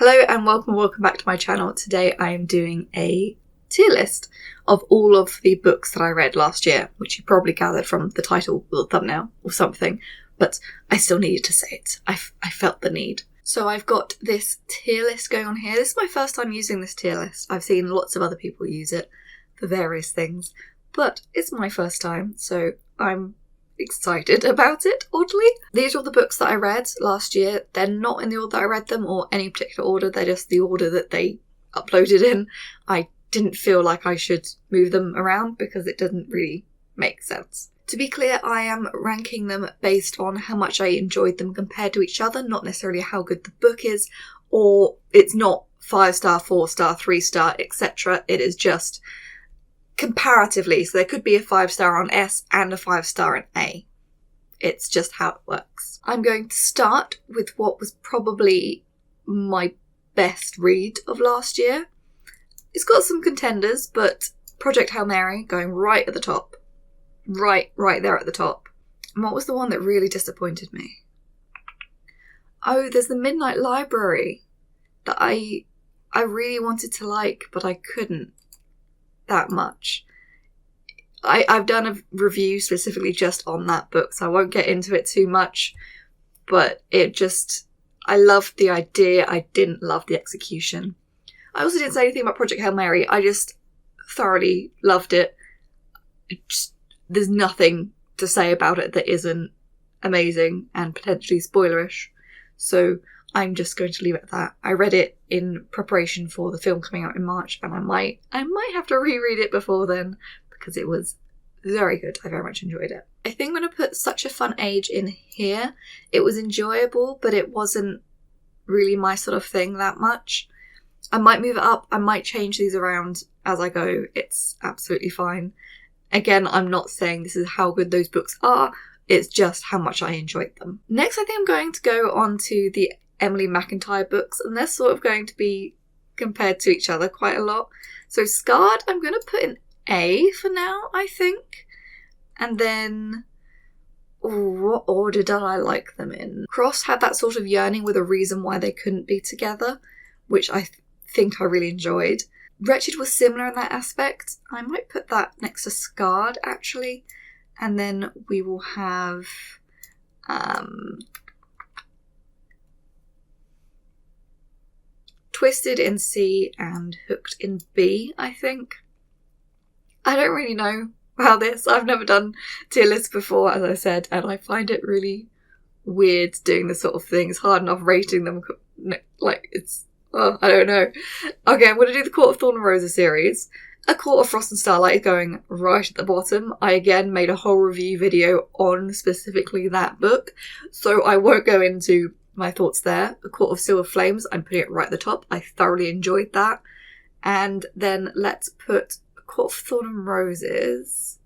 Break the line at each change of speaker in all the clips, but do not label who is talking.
Hello and welcome back to my channel. Today I am doing a tier list of all of the books that I read last year, which you probably gathered from the title or the thumbnail or something, but I still needed to say it. I felt the need. So I've got this tier list going on here. This is my first time using this tier list. I've seen lots of other people use it for various things, but it's my first time, so I'm excited about it, oddly. These are all the books that I read last year. They're not in the order that I read them or any particular order, they're just the order that they uploaded in. I didn't feel like I should move them around because it doesn't really make sense. To be clear, I am ranking them based on how much I enjoyed them compared to each other, not necessarily how good the book is, or it's not 5-star, 4-star, 3-star, etc. It is just comparatively, so there could be a 5-star on S and a 5-star on A. It's just how it works. I'm going to start with what was probably my best read of last year. It's got some contenders, but Project Hail Mary going right at the top. Right there at the top. And what was the one that really disappointed me? Oh, there's the Midnight Library that I really wanted to like, but I couldn't that much. I've done a review specifically just on that book, so I won't get into it too much, but I loved the idea, I didn't love the execution. I also didn't say anything about Project Hail Mary, I just thoroughly loved it. There's nothing to say about it that isn't amazing and potentially spoilerish, so I'm just going to leave it at that. I read it in preparation for the film coming out in March, and I might have to reread it before then because it was very good. I very much enjoyed it. I think I'm going to put Such a Fun Age in here. It was enjoyable, but it wasn't really my sort of thing that much. I might move it up. I might change these around as I go. It's absolutely fine. Again, I'm not saying this is how good those books are. It's just how much I enjoyed them. Next, I think I'm going to go on to the Emily McIntyre books, and they're sort of going to be compared to each other quite a lot. So Scarred, I'm going to put in A for now, I think. And then, what order did I like them in? Cross had that sort of yearning with a reason why they couldn't be together, which I think I really enjoyed. Wretched was similar in that aspect. I might put that next to Scarred, actually. And then we will have Twisted in C and Hooked in B, I think. I don't really know about this. I've never done tier lists before, as I said, and I find it really weird doing this sort of thing. It's hard enough rating them. I don't know. Okay, I'm going to do the Court of Thorn and Roses series. A Court of Frost and Starlight is going right at the bottom. I again made a whole review video on specifically that book, so I won't go into my thoughts there. A Court of Silver Flames, I'm putting it right at the top. I thoroughly enjoyed that. And then let's put A Court of Thorn and Roses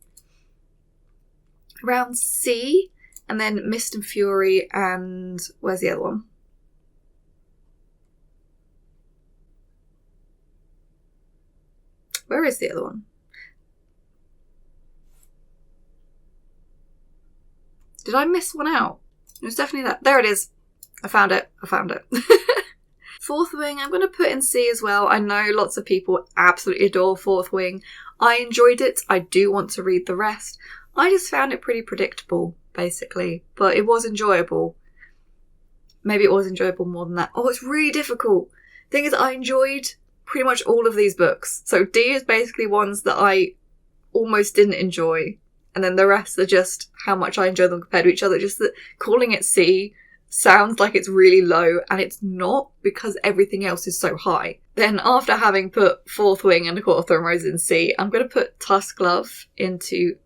around C, and then Mist and Fury, and where's the other one? Where is the other one? Did I miss one out? It was definitely that. There it is. I found it. Fourth Wing, I'm going to put in C as well. I know lots of people absolutely adore Fourth Wing. I enjoyed it. I do want to read the rest. I just found it pretty predictable, basically. But it was enjoyable. Maybe it was enjoyable more than that. Oh, it's really difficult. Thing is, I enjoyed pretty much all of these books. So D is basically ones that I almost didn't enjoy. And then the rest are just how much I enjoy them compared to each other. Just that calling it C sounds like it's really low, and it's not, because everything else is so high. Then after having put Fourth Wing and A Court of Thorn and Roses in C, I'm going to put Tusk Love into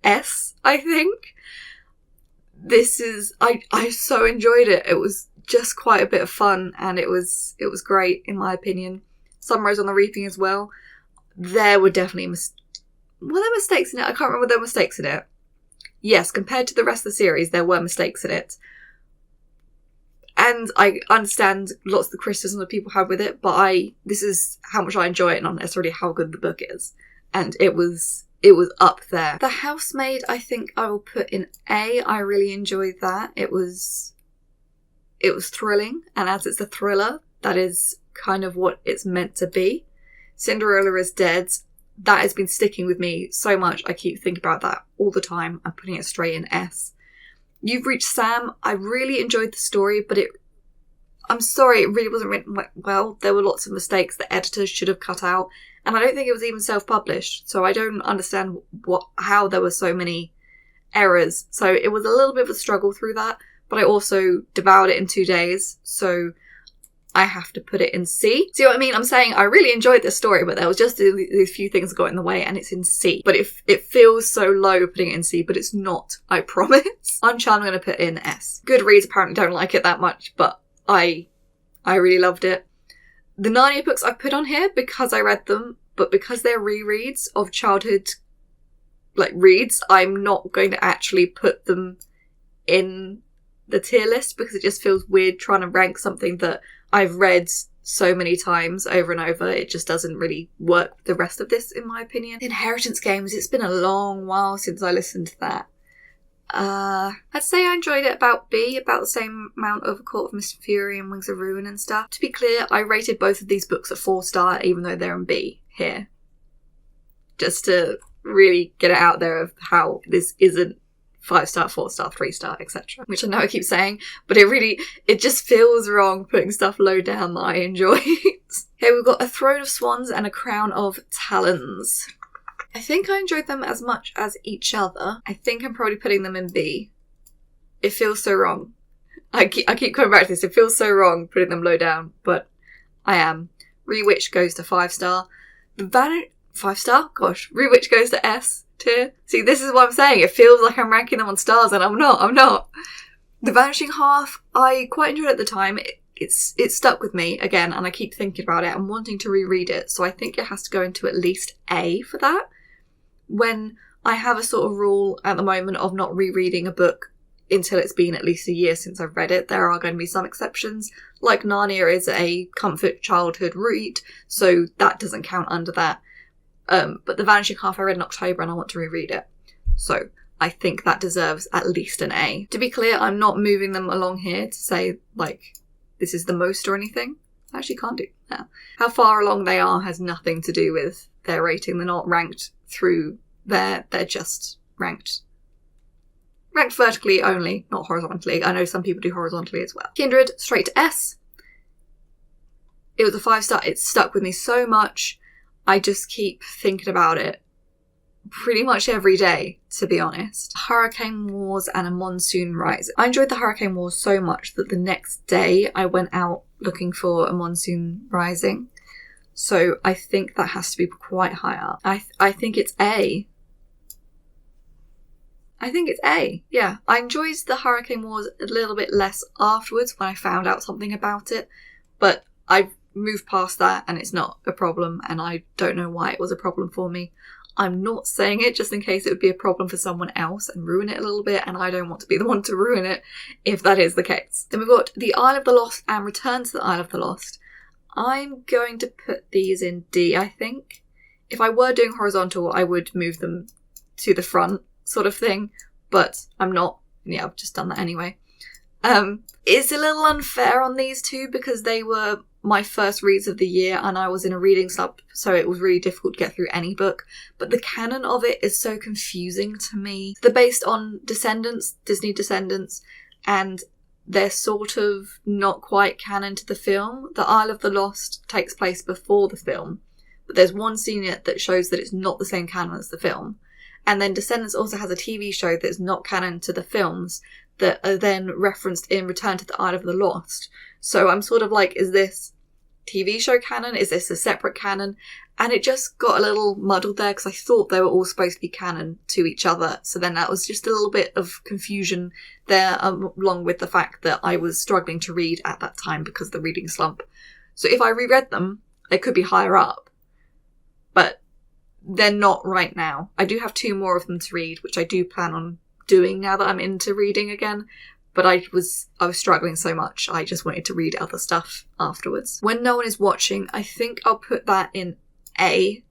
S, I think. This is, I so enjoyed it. It was just quite a bit of fun, and it was great in my opinion. Sunrise on the Reaping as well. There were definitely were there mistakes in it? I can't remember if there were mistakes in it. Yes, compared to the rest of the series, there were mistakes in it. And I understand lots of the criticism that people have with it, but this is how much I enjoy it, not necessarily how good the book is. And it was up there. The Housemaid, I think I will put in A. I really enjoyed that. It was it was thrilling, and as it's a thriller, that is kind of what it's meant to be. Cinderella is Dead, that has been sticking with me so much. I keep thinking about that all the time. I'm putting it straight in S. You've Reached Sam. I really enjoyed the story, but I'm sorry, it really wasn't written well. There were lots of mistakes that editors should have cut out, and I don't think it was even self-published, so I don't understand how there were so many errors. So it was a little bit of a struggle through that, but I also devoured it in 2 days, so I have to put it in C. See what I mean? I'm saying I really enjoyed this story, but there was just these few things that got in the way, and it's in C. But it feels so low putting it in C, but it's not, I promise. SophChan I'm going to put in S. Goodreads apparently don't like it that much, but I really loved it. The Narnia books I've put on here because I read them, but because they're rereads of childhood reads, I'm not going to actually put them in the tier list because it just feels weird trying to rank something that I've read so many times over and over. It just doesn't really work with the rest of this, in my opinion. Inheritance Games, it's been a long while since I listened to that. I'd say I enjoyed it about B, about the same amount of A Court of Mist and Fury and Wings of Ruin and stuff. To be clear, I rated both of these books at 4-star, even though they're in B here. Just to really get it out there of how this isn't 5-star, 4-star, 3-star, etc. Which I know I keep saying, but it just feels wrong putting stuff low down that I enjoy. Here we've got A Throne of Swans and A Crown of Talons. I think I enjoyed them as much as each other. I think I'm probably putting them in B. It feels so wrong. I keep coming back to this. It feels so wrong putting them low down, but I am. Rewitch goes to 5-star. 5-star? Gosh. Rewitch goes to S tier. See, this is what I'm saying. It feels like I'm ranking them on stars, and I'm not. The Vanishing Half, I quite enjoyed it at the time. It stuck with me again, and I keep thinking about it and wanting to reread it, so I think it has to go into at least A for that. When I have a sort of rule at the moment of not rereading a book until it's been at least a year since I've read it, there are going to be some exceptions. Like Narnia is a comfort childhood read, so that doesn't count under that. But The Vanishing Half I read in October and I want to reread it. So I think that deserves at least an A. To be clear, I'm not moving them along here to say, this is the most or anything. I actually can't do that. How far along they are has nothing to do with their rating. They're not ranked through there. They're just ranked vertically only, not horizontally. I know some people do horizontally as well. Kindred, straight to S. It was a 5-star. It stuck with me so much. I just keep thinking about it pretty much every day, to be honest. Hurricane Wars and A Monsoon Rising. I enjoyed the Hurricane Wars so much that the next day I went out looking for A Monsoon Rising. So I think that has to be quite high up. I think it's A. Yeah. I enjoyed the Hurricane Wars a little bit less afterwards when I found out something about it, but I've moved past that and it's not a problem, and I don't know why it was a problem for me. I'm not saying it just in case it would be a problem for someone else and ruin it a little bit, and I don't want to be the one to ruin it if that is the case. Then we've got The Isle of the Lost and Return to the Isle of the Lost. I'm going to put these in D, I think. If I were doing horizontal, I would move them to the front sort of thing, but I'm not. Yeah, I've just done that anyway. It's a little unfair on these two because they were my first reads of the year and I was in a reading slump, so it was really difficult to get through any book. But the canon of it is so confusing to me. They're based on Descendants, Disney Descendants, and they're sort of not quite canon to the film. The Isle of the Lost takes place before the film, but there's one scene in it that shows that it's not the same canon as the film. And then Descendants also has a TV show that's not canon to the films that are then referenced in Return to the Isle of the Lost. So I'm sort of like, is this TV show canon? Is this a separate canon? And it just got a little muddled there because I thought they were all supposed to be canon to each other. So then that was just a little bit of confusion there, along with the fact that I was struggling to read at that time because of the reading slump. So if I reread them, they could be higher up. But they're not right now. I do have 2 more of them to read, which I do plan on doing now that I'm into reading again. But I was struggling so much, I just wanted to read other stuff afterwards. When No One Is Watching, I think I'll put that in A.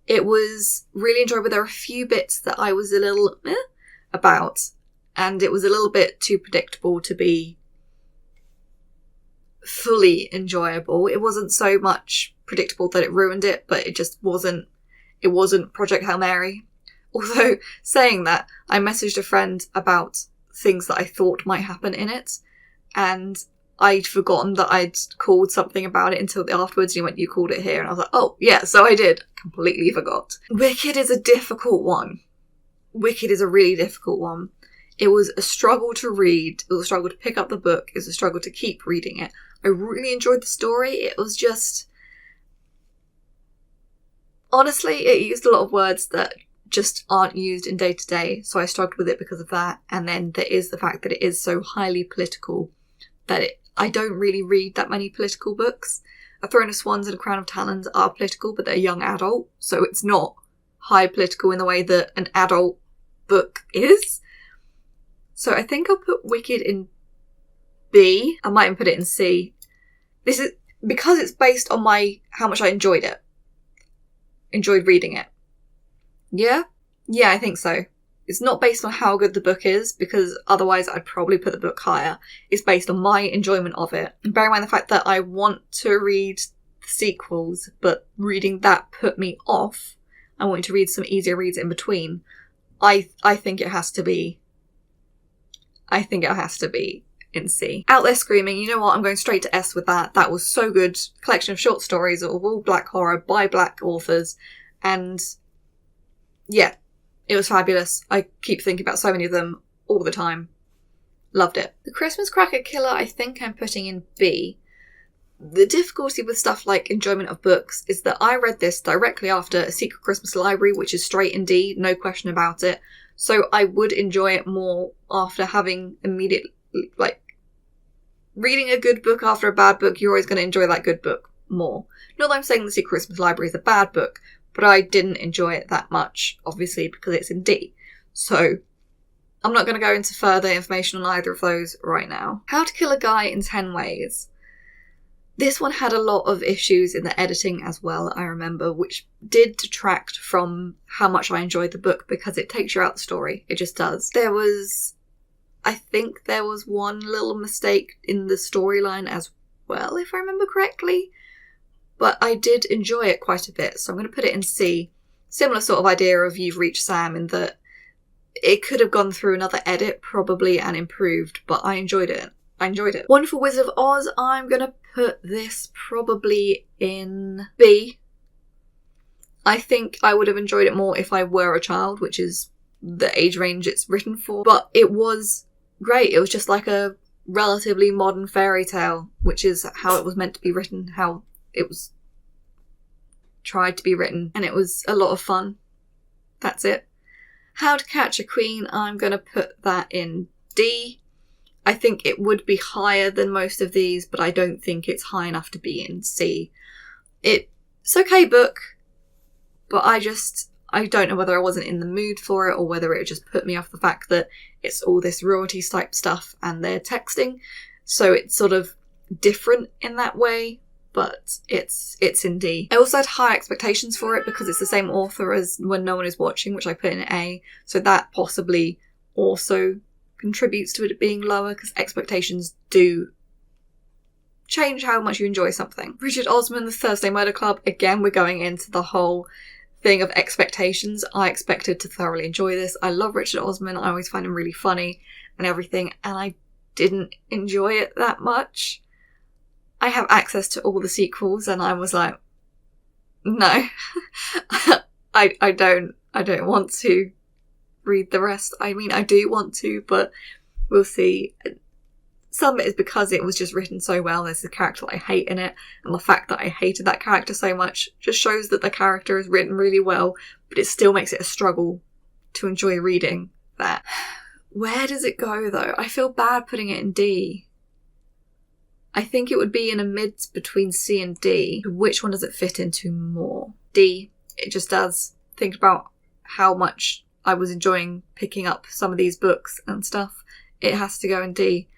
It was really enjoyable. There were a few bits that I was a little about, and it was a little bit too predictable to be fully enjoyable. It wasn't so much predictable that it ruined it, but it wasn't Project Hail Mary. Although, saying that, I messaged a friend about things that I thought might happen in it, and I'd forgotten that I'd called something about it until afterwards. And he went, "You called it here." And I was like, "Oh, yeah, so I did." Completely forgot. Wicked is a difficult one. Wicked is a really difficult one. It was a struggle to read. It was a struggle to pick up the book. It was a struggle to keep reading it. I really enjoyed the story. It was just... honestly, it used a lot of words that just aren't used in day-to-day, so I struggled with it because of that. And then there is the fact that it is so highly political that I don't really read that many political books. A Throne of Swans and A Crown of Talons are political, but they're young adult, so it's not high political in the way that an adult book is. So I think I'll put Wicked in B. I might even put it in C. This is because it's based on how much I enjoyed it. Enjoyed reading it. Yeah? Yeah, I think so. It's not based on how good the book is, because otherwise I'd probably put the book higher. It's based on my enjoyment of it. And bear in mind the fact that I want to read the sequels, but reading that put me off. I wanted to read some easier reads in between. I think it has to be... in C. Out There Screaming, you know what, I'm going straight to S with that. That was so good. Collection of short stories of all black horror by black authors. And yeah, it was fabulous. I keep thinking about so many of them all the time. Loved it. The Christmas Cracker Killer, I think I'm putting in B. The difficulty with stuff like enjoyment of books is that I read this directly after A Secret Christmas Library, which is straight in D, no question about it. So I would enjoy it more after having immediately, reading a good book after a bad book, you're always going to enjoy that good book more. Not that I'm saying The Secret Christmas Library is a bad book, but I didn't enjoy it that much, obviously, because it's in D. So I'm not going to go into further information on either of those right now. How to Kill a Guy in 10 Ways. This one had a lot of issues in the editing as well, I remember, which did detract from how much I enjoyed the book, because it takes you out the story. It just does. I think there was one little mistake in the storyline as well, if I remember correctly. But I did enjoy it quite a bit, so I'm going to put it in C. Similar sort of idea of You've Reached Sam, in that it could have gone through another edit probably and improved, but I enjoyed it. Wonderful Wizard of Oz, I'm going to put this probably in B. I think I would have enjoyed it more if I were a child, which is the age range it's written for. But it was great. It was just like a relatively modern fairy tale, which is how it was meant to be written, how it was tried to be written, and it was a lot of fun. That's it. How to Catch a Queen, I'm going to put that in D. I think it would be higher than most of these, but I don't think it's high enough to be in C. It's okay book, but I don't know whether I wasn't in the mood for it or whether it just put me off the fact that it's all this royalty type stuff and they're texting. So it's sort of different in that way, but it's in D. I also had high expectations for it because it's the same author as When No One Is Watching, which I put in A. So that possibly also contributes to it being lower, because expectations do change how much you enjoy something. Richard Osman, The Thursday Murder Club. Again, we're going into the whole thing of expectations. I expected to thoroughly enjoy this. I love Richard Osman. I always find him really funny and everything, and I didn't enjoy it that much. I have access to all the sequels, and I was like, no, I don't want to read the rest. I mean, I do want to, but we'll see. Some of it is because it was just written so well. There's a character that I hate in it, and the fact that I hated that character so much just shows that the character is written really well, but it still makes it a struggle to enjoy reading that. Where does it go, though? I feel bad putting it in D. I think it would be in a mid between C and D. Which one does it fit into more? D. It just does. Think about how much I was enjoying picking up some of these books and stuff. It has to go in D.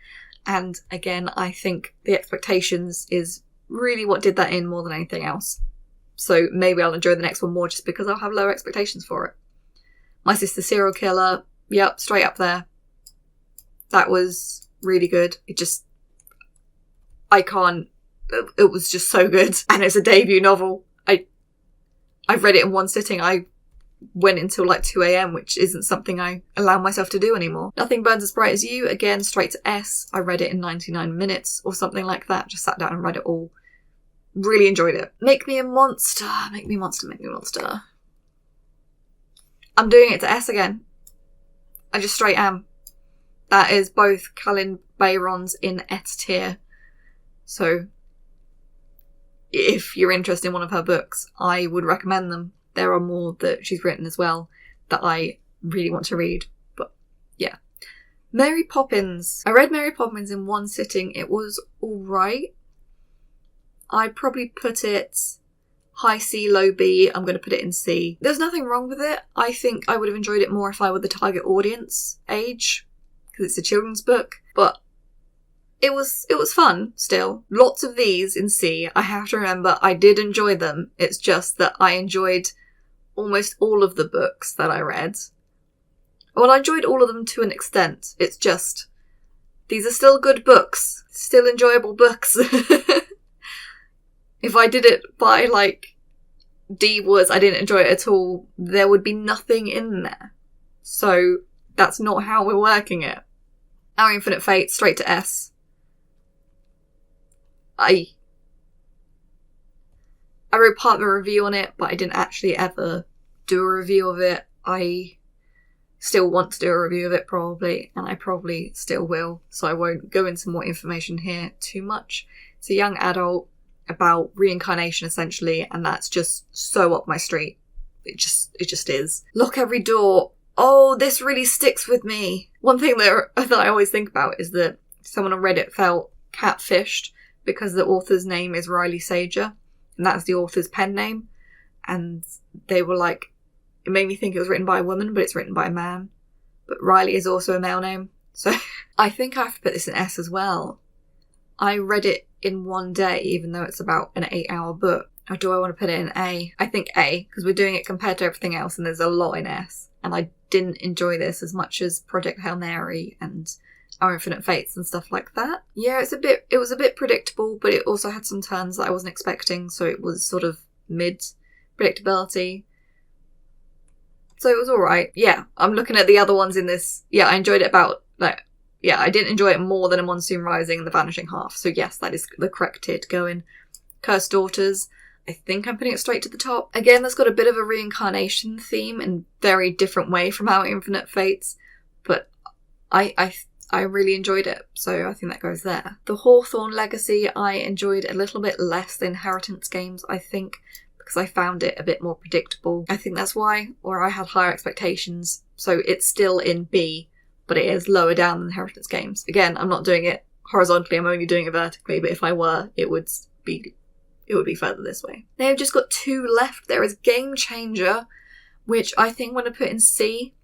And again, I think the expectations is really what did that in more than anything else. So maybe I'll enjoy the next one more just because I'll have lower expectations for it. My Sister Serial Killer. Yep, straight up there. That was really good. I can't, it was just so good. And it's a debut novel. I've read it in one sitting. I went until like 2 a.m, which isn't something I allow myself to do anymore. Nothing Burns as Bright as You, again, straight to S. I read it in 99 minutes or something like that. Just sat down and read it all. Really enjoyed it. Make Me a Monster. Make Me a Monster. Make Me a Monster. I'm doing it to S again. I just straight am. That is both Calin Bayron's in S tier. So, if you're interested in one of her books, I would recommend them. There are more that she's written as well that I really want to read. But, yeah. Mary Poppins. I read Mary Poppins in one sitting. It was alright. I'd probably put it high C, low B. I'm going to put it in C. There's nothing wrong with it. I think I would have enjoyed it more if I were the target audience age, because it's a children's book. But it was fun still. Lots of these in C. I have to remember I did enjoy them. It's just that I enjoyed almost all of the books that I read. Well, I enjoyed all of them to an extent. It's just, these are still good books. Still enjoyable books. If I did it by, like, D was I didn't enjoy it at all, there would be nothing in there. So, that's not how we're working it. Our Infinite Fate, straight to S. I wrote part of a review on it, but I didn't actually ever do a review of it. I still want to do a review of it, probably, and I probably still will, so I won't go into more information here too much. It's a young adult about reincarnation, essentially, and that's just so up my street. It just is. Lock Every Door. Oh, this really sticks with me. One thing that I always think about is that someone on Reddit felt catfished because the author's name is Riley Sager, and that's the author's pen name, and they were like, it made me think it was written by a woman, but it's written by a man. But Riley is also a male name, so I think I have to put this in S as well. I read it in one day, even though it's about an 8-hour book. Or do I want to put it in A? I think A, because we're doing it compared to everything else, and there's a lot in S. And I didn't enjoy this as much as Project Hail Mary and Our Infinite Fates and stuff like that. Yeah, it was a bit predictable, but it also had some turns that I wasn't expecting, so it was sort of mid-predictability. So it was alright. Yeah, I'm looking at the other ones in this. Yeah, I enjoyed it about, like, yeah, I didn't enjoy it more than A Monsoon Rising and The Vanishing Half. So yes, that is the correct tier to go in. Cursed Daughters. I think I'm putting it straight to the top. Again, that's got a bit of a reincarnation theme in very different way from Our Infinite Fates. But I really enjoyed it. So I think that goes there. The Hawthorne Legacy, I enjoyed a little bit less than Inheritance Games, I think, because I found it a bit more predictable. I think that's why, or I had higher expectations. So it's still in B, but it is lower down than Inheritance Games. Again, I'm not doing it horizontally, I'm only doing it vertically, but if I were, it would be further this way. Now I've just got 2 left. There is Game Changer, which I think I'm going to put in C.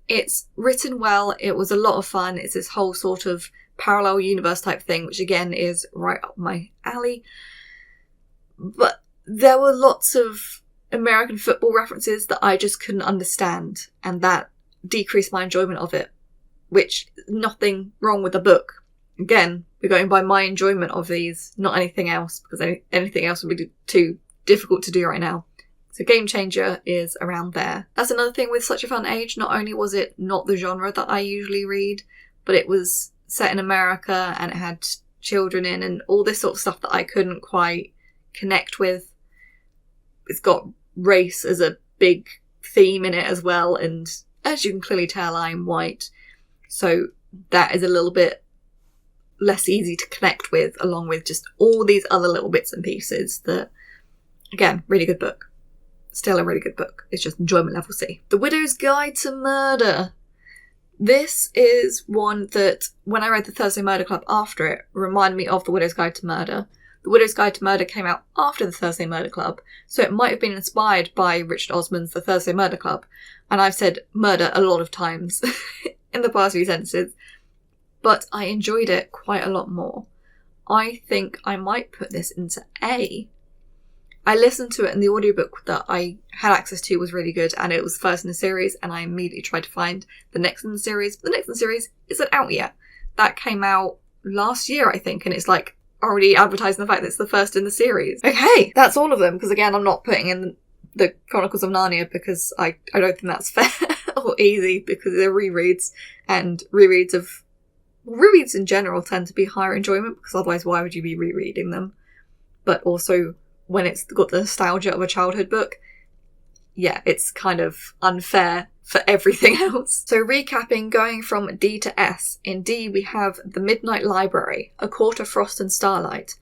It's written well, it was a lot of fun, it's this whole sort of parallel universe type thing, which again is right up my alley. But there were lots of American football references that I just couldn't understand, and that decreased my enjoyment of it. Which, nothing wrong with the book. Again, we're going by my enjoyment of these, not anything else, because anything else would be too difficult to do right now. So Game Changer is around there. That's another thing with Such a Fun Age. Not only was it not the genre that I usually read, but it was set in America and it had children in and all this sort of stuff that I couldn't quite connect with. It's got race as a big theme in it as well, and as you can clearly tell, I'm white. So that is a little bit less easy to connect with, along with just all these other little bits and pieces that, again, really good book. Still a really good book. It's just enjoyment level C. The Widow's Guide to Murder. This is one that, when I read The Thursday Murder Club after it, reminded me of The Widow's Guide to Murder. The Widow's Guide to Murder came out after The Thursday Murder Club, so it might have been inspired by Richard Osman's The Thursday Murder Club. And I've said murder a lot of times in the past few sentences, but I enjoyed it quite a lot more. I think I might put this into A. I listened to it, and the audiobook that I had access to was really good, and it was first in the series, and I immediately tried to find the next in the series. But the next in the series isn't out yet. That came out last year, I think, and it's like already advertising the fact that it's the first in the series. Okay, that's all of them, because again, I'm not putting in the Chronicles of Narnia because I don't think that's fair or easy, because they're rereads, and rereads in general tend to be higher enjoyment, because otherwise why would you be rereading them? But also, when it's got the nostalgia of a childhood book, yeah, it's kind of unfair for everything else. So recapping, going from D to S. In D we have The Midnight Library, A Court of Frost and Starlight,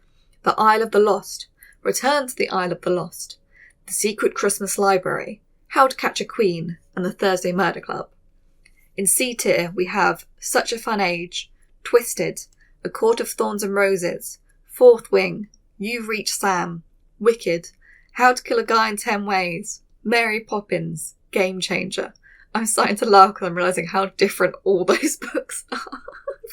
The Isle of the Lost, Return to the Isle of the Lost, The Secret Christmas Library, How to Catch a Queen, and The Thursday Murder Club. In C tier we have Such a Fun Age, Twisted, A Court of Thorns and Roses, Fourth Wing, You've Reached Sam, Wicked, How to Kill a Guy in 10 Ways, Mary Poppins, Game Changer. I'm starting to laugh because I'm realising how different all those books are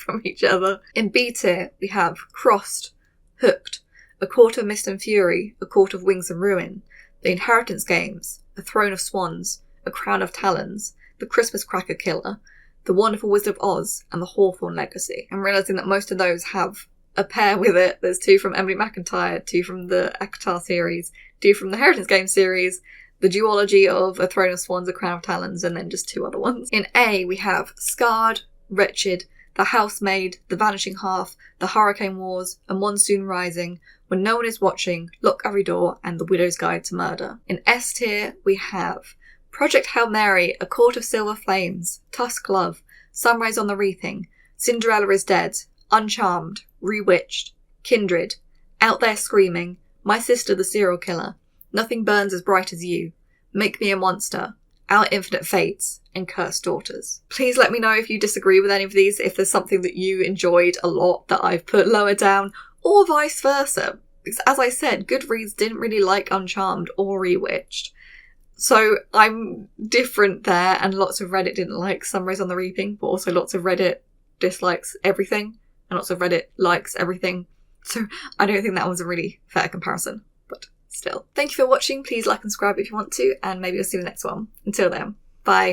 from each other. In B tier, we have Crossed, Hooked, A Court of Mist and Fury, A Court of Wings and Ruin, The Inheritance Games, A Throne of Swans, A Crown of Talons, The Christmas Cracker Killer, The Wonderful Wizard of Oz, and The Hawthorne Legacy. I'm realising that most of those have a pair with it. There's 2 from Emily McIntyre, 2 from the ACOTAR series, 2 from the Inheritance Games series, the duology of A Throne of Swans, A Crown of Talons, and then just 2 other ones. In A, we have Scarred, Wretched, The Housemaid, The Vanishing Half, The Hurricane Wars, A Monsoon Rising, When No One Is Watching, Lock Every Door, and The Widow's Guide to Murder. In S tier, we have Project Hail Mary, A Court of Silver Flames, Tusk Love, Sunrise on the Reaping, Cinderella is Dead, Uncharmed, Rewitched, Kindred, Out There Screaming, My Sister the Serial Killer, Nothing Burns as Bright as You, Make Me a Monster, Our Infinite Fates, and Cursed Daughters. Please let me know if you disagree with any of these, if there's something that you enjoyed a lot that I've put lower down, or vice versa. Because as I said, Goodreads didn't really like Uncharmed or Rewitched. So I'm different there, and lots of Reddit didn't like Sunrise on the Reaping, but also lots of Reddit dislikes everything, and lots of Reddit likes everything. So I don't think that was a really fair comparison. But still. Thank you for watching. Please like and subscribe if you want to, and maybe I'll see you in the next one. Until then, bye.